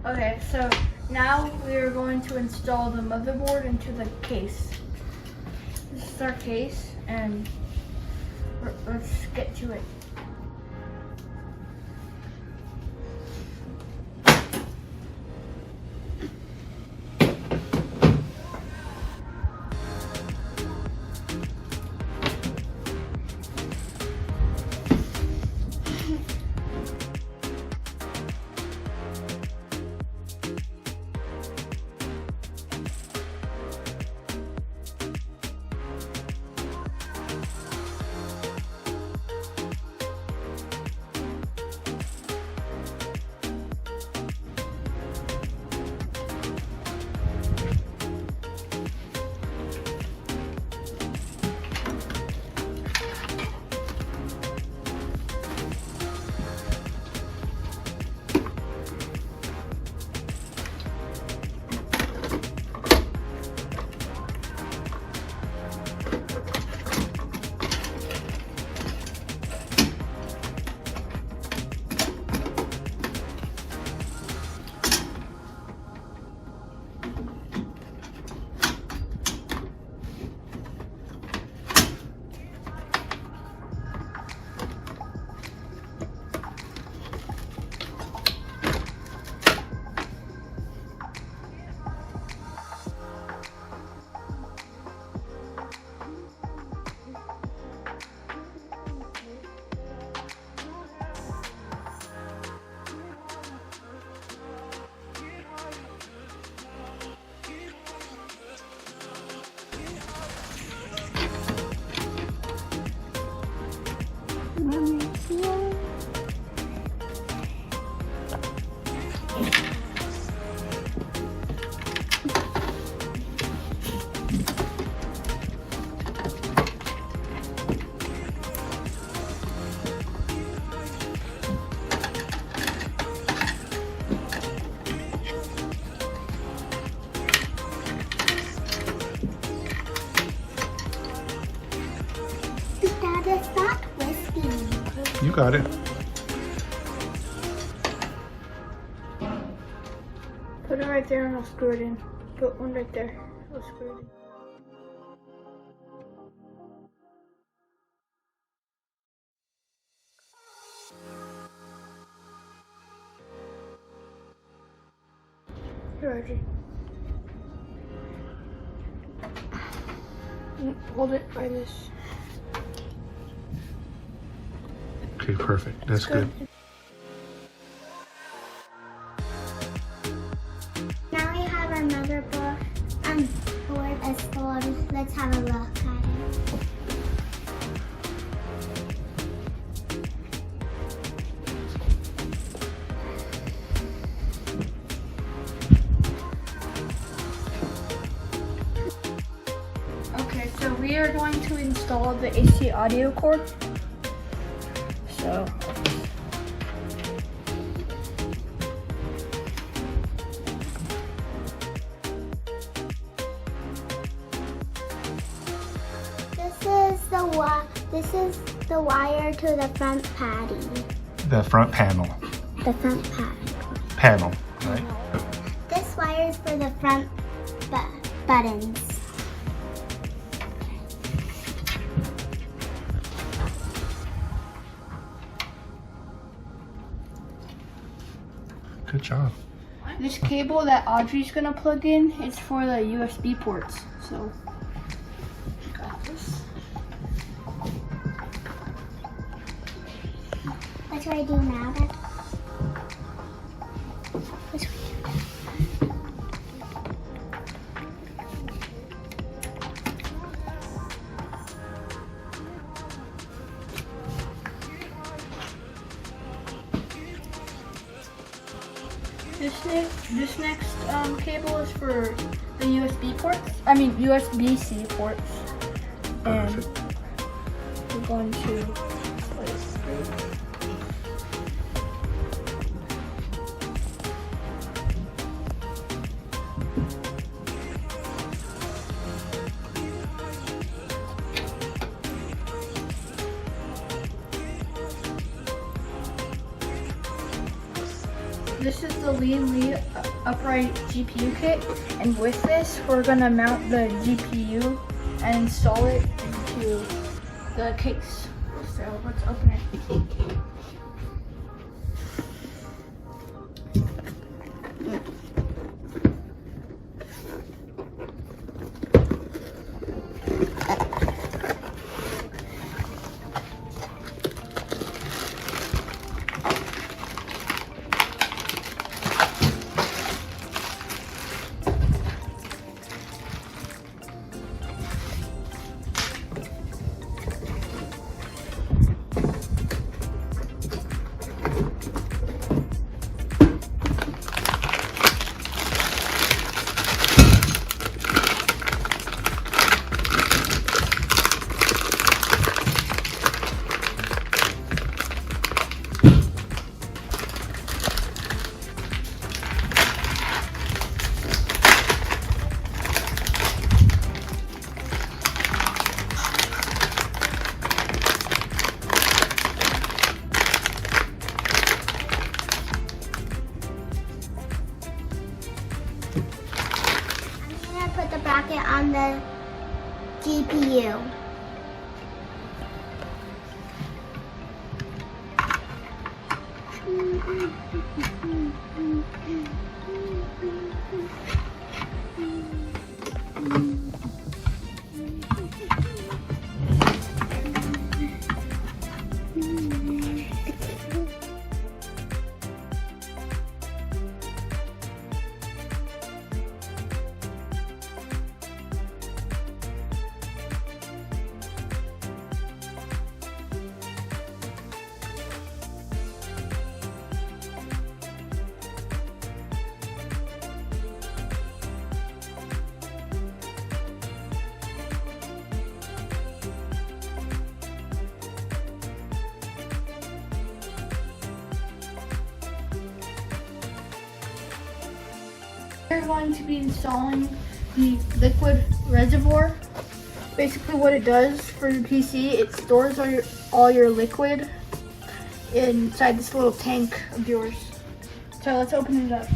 Okay, so now we are going to install the motherboard into the case. This is our case, and let's get to it. You got it. Put it right there and I'll screw it in. Put one right there. I'll screw it in. Here, Audrey. Hold it by this. Okay, perfect. That's good. Now we have our motherboard board installed. Let's have a look at it. Okay, so we are going to install the AC audio cord. So this is the wire to the front patty. The front panel. The front Panel, right? This wire is for the front buttons. Good job. this cable that Audrey's gonna plug in is for the USB ports. So got this. What do I do now then? This next cable is for the USB ports. I mean USB-C ports. And we're going to place it. this is the Lian upright GPU kit, and with this we're gonna mount the GPU and install it into the case. So let's open it. Put the bracket on the GPU. We're going to be installing the liquid reservoir. Basically what it does for your PC, it stores all your liquid inside this little tank of yours. So let's open it up.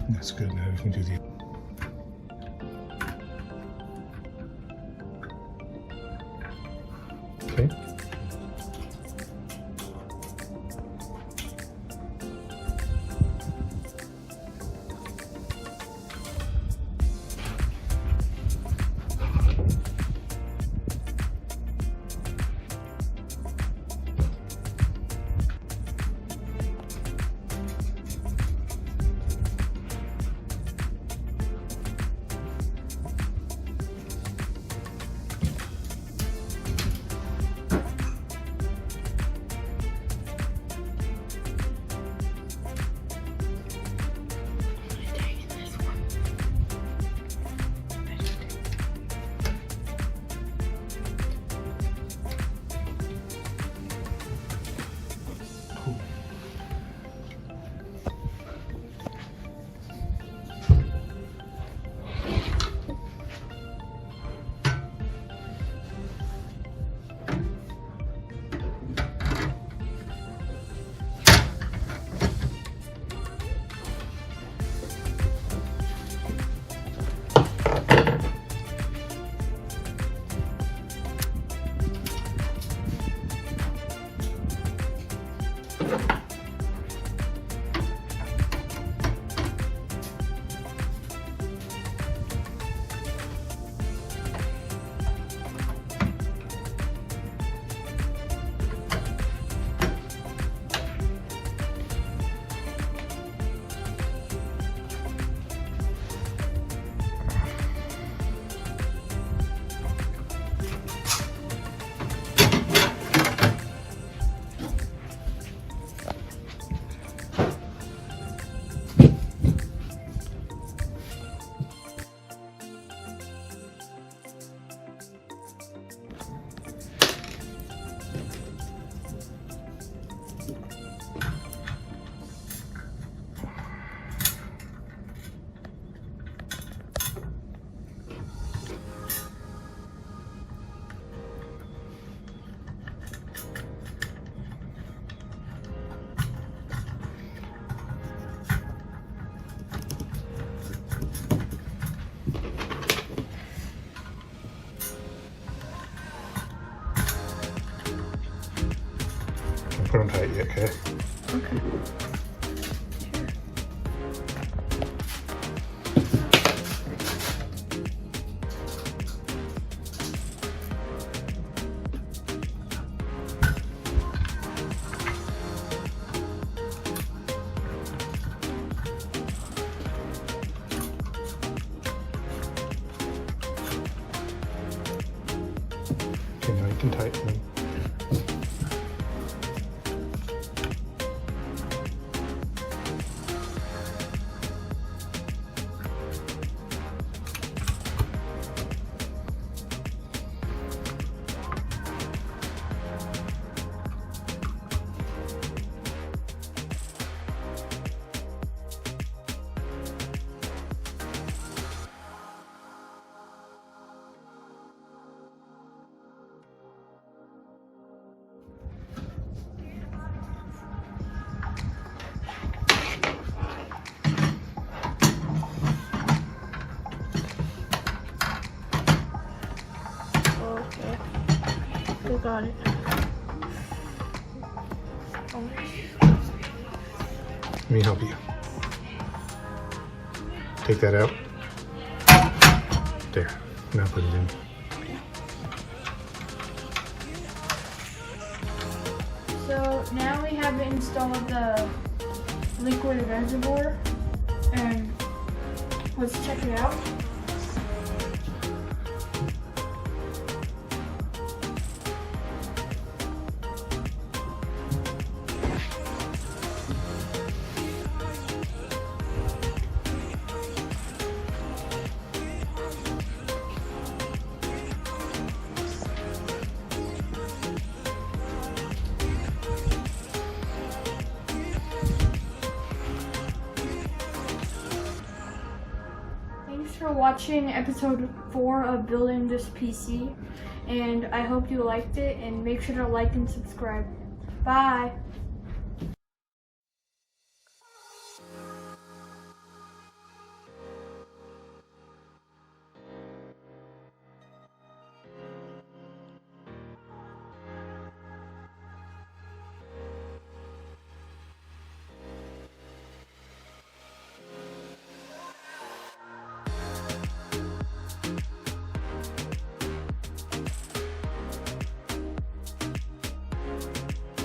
That's good. Now we can do the. Okay. Put them tight yet, okay? Okay. Okay, now you can tighten them. Okay. We got it. Let me help you. Take that out. There. Now put it in. So now we have installed the liquid reservoir, and let's check it out. Thanks for watching episode 4 of building this PC, and I hope you liked it, and make sure to like and subscribe. Bye!